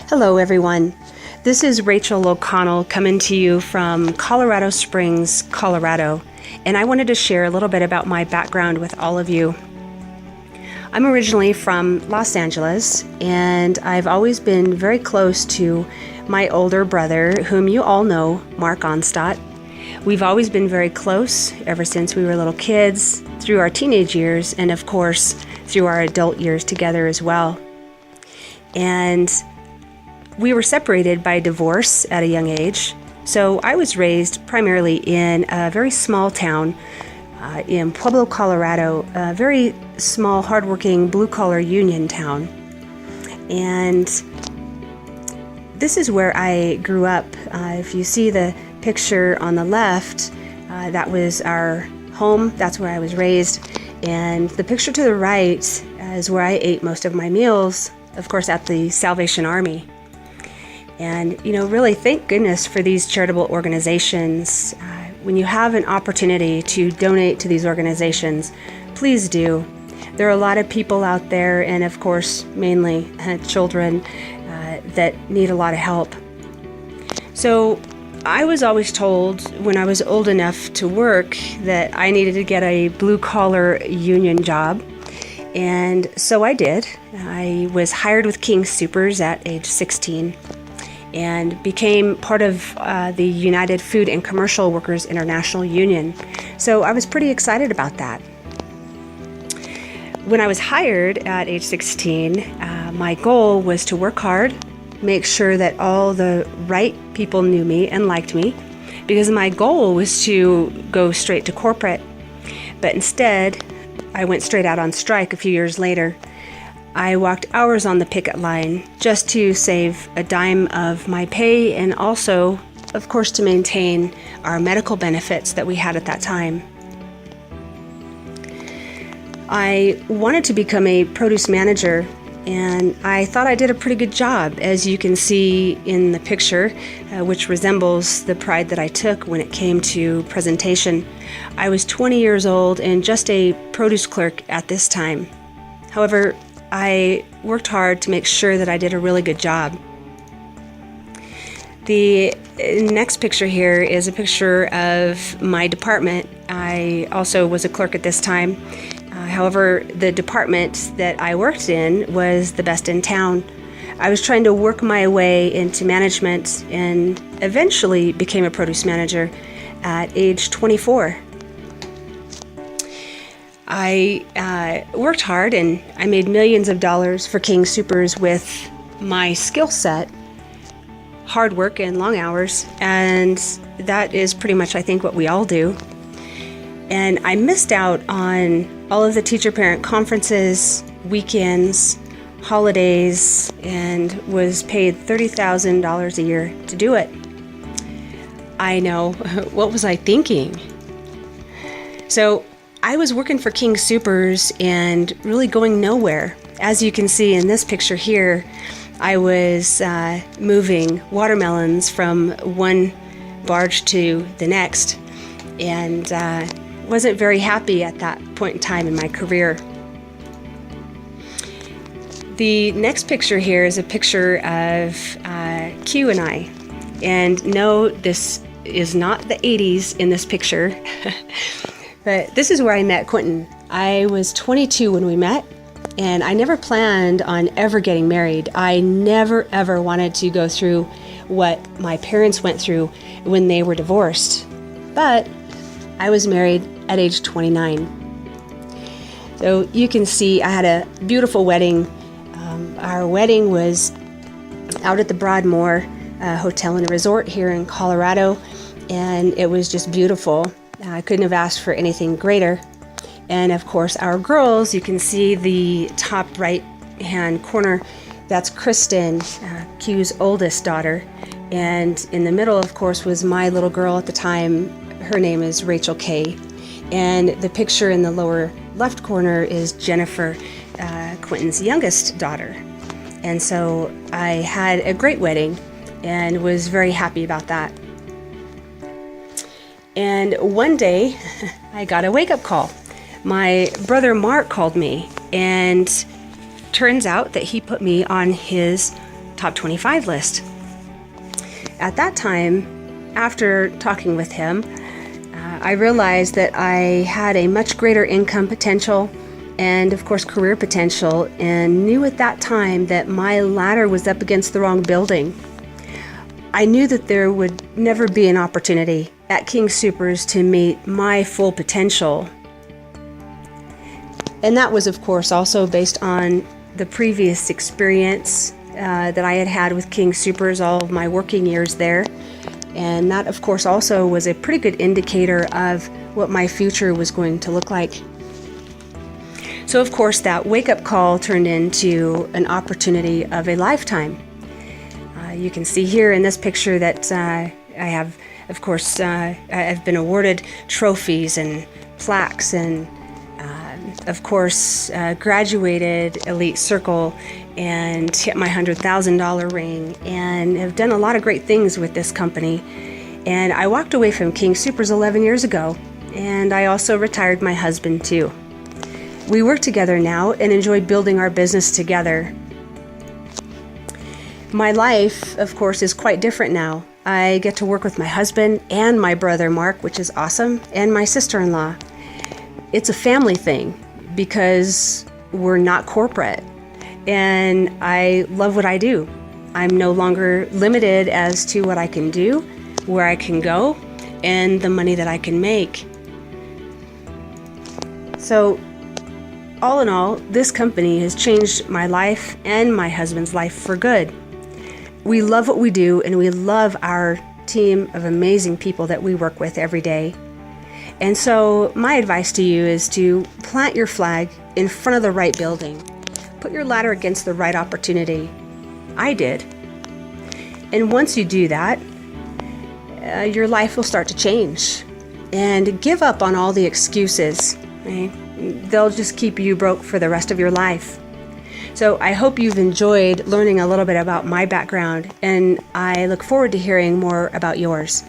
Hello everyone, this is Rachael O'Connell coming to you from Colorado Springs, Colorado, and I wanted to share a little bit about my background with all of you. I'm originally from Los Angeles, and I've always been very close to my older brother, whom you all know, Mark Onstadt. We've always been very close ever since we were little kids, through our teenage years, and of course, through our adult years together as well. And we were separated by divorce at a young age, so I was raised primarily in a very small town in Pueblo, Colorado, a very small, hardworking, blue-collar union town. And this is where I grew up. If you see the picture on the left, that was our home. That's where I was raised. And the picture to the right is where I ate most of my meals, of course, at the Salvation Army. And, really thank goodness for these charitable organizations. When you have an opportunity to donate to these organizations, please do. There are a lot of people out there, and of course, mainly children, that need a lot of help. So I was always told when I was old enough to work that I needed to get a blue-collar union job. And so I did. I was hired with King Soopers at age 16. And became part of the United Food and Commercial Workers International Union. So I was pretty excited about that. When I was hired at age 16, my goal was to work hard, make sure that all the right people knew me and liked me, because my goal was to go straight to corporate. But instead, I went straight out on strike a few years later. I walked hours on the picket line just to save a dime of my pay and also, of course, to maintain our medical benefits that we had at that time. I wanted to become a produce manager, and I thought I did a pretty good job, as you can see in the picture, which resembles the pride that I took when it came to presentation. I was 20 years old and just a produce clerk at this time. However, I worked hard to make sure that I did a really good job. The next picture here is a picture of my department. I also was a clerk at this time. However, the department that I worked in was the best in town. I was trying to work my way into management and eventually became a produce manager at age 24. I worked hard and I made millions of dollars for King Soopers with my skill set, hard work and long hours, and that is pretty much, I think, what we all do. And I missed out on all of the teacher-parent conferences, weekends, holidays, and was paid $30,000 a year to do it. I know, what was I thinking? So I was working for King Soopers and really going nowhere. As you can see in this picture here, I was moving watermelons from one barge to the next, and wasn't very happy at that point in time in my career. The next picture here is a picture of Q and I. And no, this is not the 80s in this picture. But this is where I met Quentin. I was 22 when we met, and I never planned on ever getting married. I never, ever wanted to go through what my parents went through when they were divorced. But I was married at age 29. So you can see I had a beautiful wedding. Our wedding was out at the Broadmoor Hotel and Resort here in Colorado, and it was just beautiful. I couldn't have asked for anything greater. And of course, our girls, you can see the top right-hand corner, that's Kristen, Q's oldest daughter. And in the middle, of course, was my little girl at the time. Her name is Rachel Kay. And the picture in the lower left corner is Jennifer, Quentin's youngest daughter. And so I had a great wedding and was very happy about that. And one day, I got a wake-up call. My brother Mark called me, and turns out that he put me on his top 25 list. At that time, after talking with him, I realized that I had a much greater income potential and, of course, career potential, and knew at that time that my ladder was up against the wrong building. I knew that there would never be an opportunity at King Soopers to meet my full potential. And that was, of course, also based on the previous experience that I had had with King Soopers, all of my working years there. And that, of course, also was a pretty good indicator of what my future was going to look like. So, of course, that wake-up call turned into an opportunity of a lifetime. You can see here in this picture that I have, of course, I've been awarded trophies and plaques and, of course, graduated Elite Circle and hit my $100,000 ring, and have done a lot of great things with this company. And I walked away from King Soopers 11 years ago, and I also retired my husband too. We work together now and enjoy building our business together. My life, of course, is quite different now. I get to work with my husband and my brother Mark, which is awesome, and my sister-in-law. It's a family thing because we're not corporate, and I love what I do. I'm no longer limited as to what I can do, where I can go, and the money that I can make. So, all in all, this company has changed my life and my husband's life for good. We love what we do, and we love our team of amazing people that we work with every day. And so my advice to you is to plant your flag in front of the right building. Put your ladder against the right opportunity. I did. And once you do that, your life will start to change. And give up on all the excuses. Right? They'll just keep you broke for the rest of your life. So I hope you've enjoyed learning a little bit about my background, and I look forward to hearing more about yours.